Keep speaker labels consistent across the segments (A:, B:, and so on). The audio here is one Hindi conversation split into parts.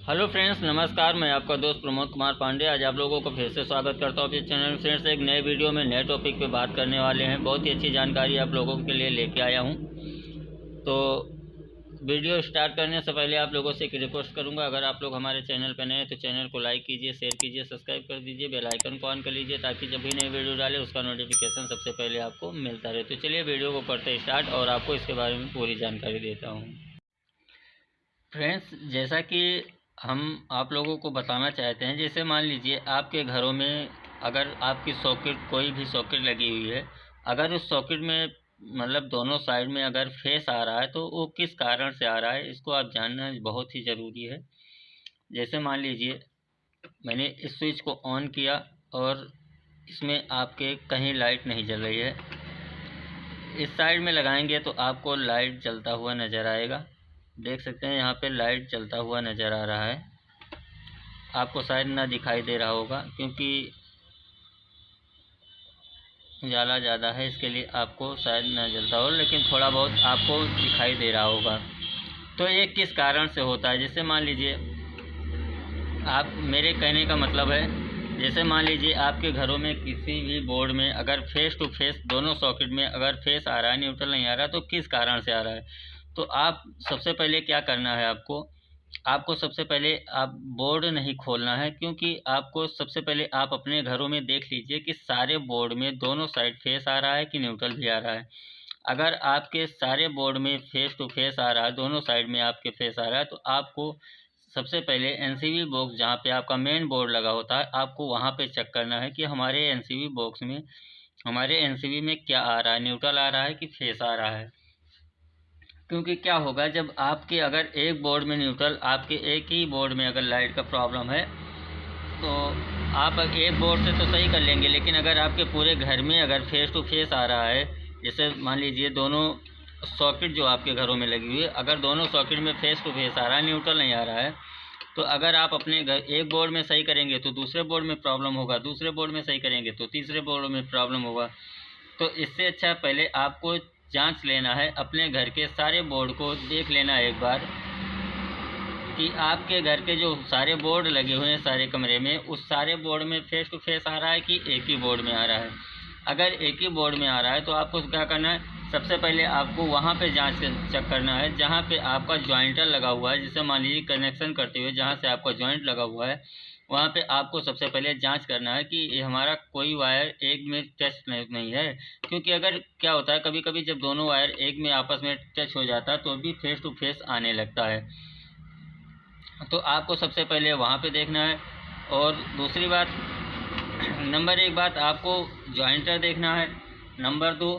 A: हेलो फ्रेंड्स, नमस्कार। मैं आपका दोस्त प्रमोद कुमार पांडे आज आप लोगों को फिर से स्वागत करता हूँ अपने चैनल फ्रेंड्स। एक नए वीडियो में नए टॉपिक पे बात करने वाले हैं। बहुत ही अच्छी जानकारी आप लोगों के लिए लेके आया हूँ। तो वीडियो स्टार्ट करने से पहले आप लोगों से एक रिक्वेस्ट करूँगा, अगर आप लोग हमारे चैनल पर नए हैं तो चैनल को लाइक कीजिए, शेयर कीजिए, सब्सक्राइब कर दीजिए, बेल आइकन को ऑन कर लीजिए ताकि जब भी नई वीडियो डाले उसका नोटिफिकेशन सबसे पहले आपको मिलता रहे। तो चलिए वीडियो को करते स्टार्ट और आपको इसके बारे में पूरी जानकारी देता हूँ। फ्रेंड्स, जैसा कि हम आप लोगों को बताना चाहते हैं, जैसे मान लीजिए आपके घरों में अगर आपकी सॉकेट कोई भी सॉकेट लगी हुई है, अगर उस सॉकेट में मतलब दोनों साइड में अगर फेस आ रहा है तो वो किस कारण से आ रहा है, इसको आप जानना बहुत ही ज़रूरी है। जैसे मान लीजिए मैंने इस स्विच को ऑन किया और इसमें आपके कहीं लाइट नहीं जल रही है। इस साइड में लगाएंगे तो आपको लाइट जलता हुआ नज़र आएगा। देख सकते हैं यहाँ पे लाइट जलता हुआ नज़र आ रहा है। आपको शायद ना दिखाई दे रहा होगा क्योंकि उजाला ज़्यादा है, इसके लिए आपको शायद ना जलता हो, लेकिन थोड़ा बहुत आपको दिखाई दे रहा होगा। तो ये किस कारण से होता है? जैसे मान लीजिए आप, मेरे कहने का मतलब है, जैसे मान लीजिए आपके घरों में किसी भी बोर्ड में अगर फेस टू फेस दोनों सॉकेट में अगर फेस आ रहा है, न्यूट्रल नहीं आ रहा, तो किस कारण से आ रहा है? तो आप सबसे पहले क्या करना है, आपको सबसे पहले आप बोर्ड नहीं खोलना है, क्योंकि आपको सबसे पहले आप अपने घरों में देख लीजिए कि सारे बोर्ड में दोनों साइड फेस आ रहा है कि न्यूट्रल भी आ रहा है। अगर आपके सारे बोर्ड में फेस टू फेस आ रहा है, दोनों साइड में आपके फेस आ रहा है, तो आपको सबसे पहले एनसीबी बॉक्स जहाँ पे आपका मेन बोर्ड लगा होता है, आपको वहाँ पे चेक करना है कि हमारे एनसीबी बॉक्स में, हमारे एनसीबी में क्या आ रहा है, न्यूट्रल आ रहा है कि फेस आ रहा है। क्योंकि क्या होगा, जब आपके अगर एक बोर्ड में न्यूट्रल, आपके एक ही बोर्ड में अगर लाइट का प्रॉब्लम है तो आप एक बोर्ड से तो सही कर लेंगे, लेकिन अगर आपके पूरे घर में अगर फेस टू फेस आ रहा है, जैसे मान लीजिए दोनों सॉकेट जो आपके घरों में लगी हुई है, अगर दोनों सॉकेट में फेस टू फेस आ रहा है, न्यूट्रल नहीं आ रहा है, तो अगर आप अपने घर एक बोर्ड में सही करेंगे तो दूसरे बोर्ड में प्रॉब्लम होगा, दूसरे बोर्ड में सही करेंगे तो तीसरे बोर्ड में प्रॉब्लम होगा। तो इससे अच्छा पहले आपको जांच लेना है, अपने घर के सारे बोर्ड को देख लेना है एक बार कि आपके घर के जो सारे बोर्ड लगे हुए हैं सारे कमरे में, उस सारे बोर्ड में फेस टू फेस आ रहा है कि एक ही बोर्ड में आ रहा है। अगर एक ही बोर्ड में आ रहा है तो आपको क्या करना है, सबसे पहले आपको वहाँ पे जांच चेक करना है जहाँ पे आपका जॉइंटर लगा हुआ है। जैसे मान लीजिए कनेक्शन करते हुए जहाँ से आपका जॉइंट लगा हुआ है, वहाँ पे आपको सबसे पहले जांच करना है कि ये हमारा कोई वायर एक में टच नहीं है। क्योंकि अगर क्या होता है, कभी कभी जब दोनों वायर एक में आपस में टच हो जाता है तो भी फेस टू फेस आने लगता है। तो आपको सबसे पहले वहाँ पे देखना है। और दूसरी बात, नंबर एक बात, आपको जॉइंटर देखना है। नंबर दो,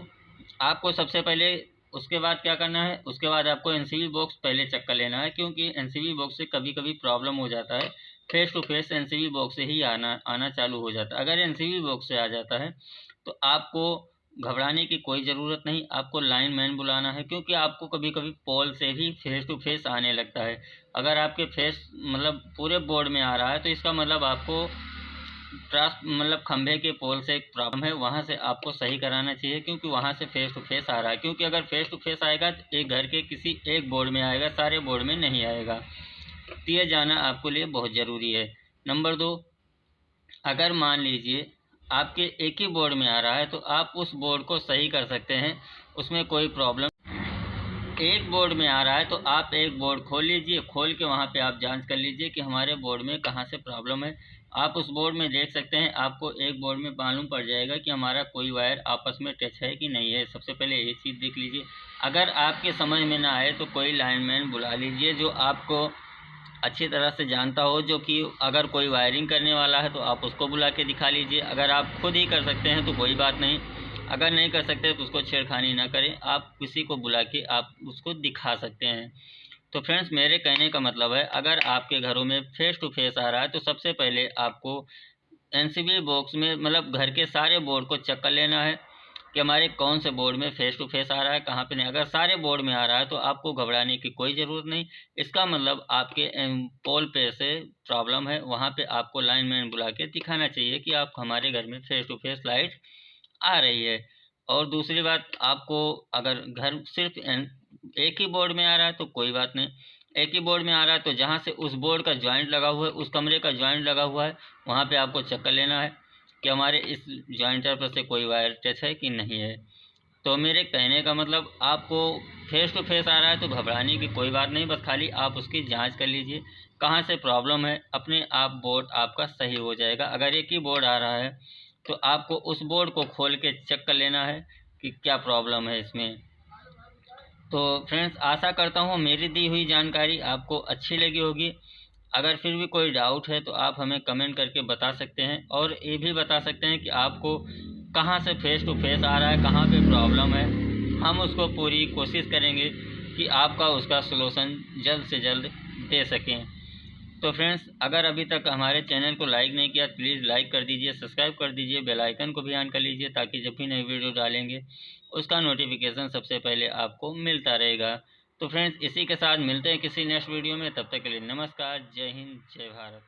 A: आपको सबसे पहले उसके बाद क्या करना है, उसके बाद आपको एनसीबी बॉक्स पहले चेक कर लेना है, क्योंकि एनसीबी बॉक्स से कभी कभी प्रॉब्लम हो जाता है। Face to face NCB box से ही आना आना चालू हो जाता है। अगर एनसीबी बॉक्स से आ जाता है तो आपको घबराने की कोई ज़रूरत नहीं, आपको लाइन मैन बुलाना है, क्योंकि आपको कभी कभी पोल से भी फेस टू फेस आने लगता है। अगर आपके फेस मतलब पूरे बोर्ड में आ रहा है तो इसका मतलब आपको मतलब खंभे के पोल से एक प्रॉब्लम है, वहाँ से आपको सही कराना चाहिए, क्योंकि वहाँ से फेस टू फेस आ रहा है। क्योंकि अगर फेस टू फेस आएगा तो एक घर के किसी एक बोर्ड में आएगा, सारे बोर्ड में नहीं आएगा। तो ये जाना आपके लिए बहुत ज़रूरी है। नंबर दो, अगर मान लीजिए आपके एक ही बोर्ड में आ रहा है तो आप उस बोर्ड को सही कर सकते हैं, उसमें कोई प्रॉब्लम। एक बोर्ड में आ रहा है तो आप एक बोर्ड खोल लीजिए, खोल के वहाँ पे आप जांच कर लीजिए कि हमारे बोर्ड में कहाँ से प्रॉब्लम है। आप उस बोर्ड में देख सकते हैं, आपको एक बोर्ड में मालूम पड़ जाएगा कि हमारा कोई वायर आपस में टच है कि नहीं है। सबसे पहले ये चीज़ देख लीजिए। अगर आपके समझ में ना आए तो कोई लाइनमैन बुला लीजिए जो आपको अच्छी तरह से जानता हो, जो कि अगर कोई वायरिंग करने वाला है तो आप उसको बुला के दिखा लीजिए। अगर आप खुद ही कर सकते हैं तो कोई बात नहीं, अगर नहीं कर सकते तो उसको छेड़खानी ना करें, आप किसी को बुला के आप उसको दिखा सकते हैं। तो फ्रेंड्स, मेरे कहने का मतलब है, अगर आपके घरों में फेस टू फेस आ रहा है तो सबसे पहले आपको एनसीबी बॉक्स में मतलब घर के सारे बोर्ड को चेक कर लेना है कि हमारे कौन से बोर्ड में फेस टू फेस आ रहा है, कहाँ पे नहीं। अगर सारे बोर्ड में आ रहा है तो आपको घबराने की कोई ज़रूरत नहीं। इसका मतलब आपके पोल पे से प्रॉब्लम है, वहाँ पे आपको लाइनमैन बुला के दिखाना चाहिए कि आप हमारे घर में फेस टू फेस लाइट आ रही है। और दूसरी बात, आपको अगर घर सिर्फ एक ही बोर्ड में आ रहा है तो कोई बात नहीं, एक ही बोर्ड में आ रहा है तो जहाँ से उस बोर्ड का जॉइंट लगा हुआ है, उस कमरे का जॉइंट लगा हुआ है, वहाँ पे आपको चेक कर लेना है कि हमारे इस जॉइंटर पर से कोई वायर टच है कि नहीं है। तो मेरे कहने का मतलब, आपको फेस टू फेस आ रहा है तो घबराने की कोई बात नहीं, बस खाली आप उसकी जांच कर लीजिए कहाँ से प्रॉब्लम है, अपने आप बोर्ड आपका सही हो जाएगा। अगर एक ही बोर्ड आ रहा है तो आपको उस बोर्ड को खोल के चेक कर लेना है कि क्या प्रॉब्लम है इसमें। तो फ्रेंड्स, आशा करता हूँ मेरी दी हुई जानकारी आपको अच्छी लगी होगी। अगर फिर भी कोई डाउट है तो आप हमें कमेंट करके बता सकते हैं, और ये भी बता सकते हैं कि आपको कहाँ से फेस टू फेस आ रहा है, कहाँ पे प्रॉब्लम है। हम उसको पूरी कोशिश करेंगे कि आपका उसका सलूशन जल्द से जल्द दे सकें। तो फ्रेंड्स, अगर अभी तक हमारे चैनल को लाइक नहीं किया, प्लीज़ लाइक कर दीजिए, सब्सक्राइब कर दीजिए, बेल आइकन को भी ऑन कर लीजिए, ताकि जब भी नई वीडियो डालेंगे उसका नोटिफिकेशन सबसे पहले आपको मिलता रहेगा। तो फ्रेंड्स, इसी के साथ मिलते हैं किसी नेक्स्ट वीडियो में। तब तक के लिए नमस्कार, जय हिंद, जय भारत।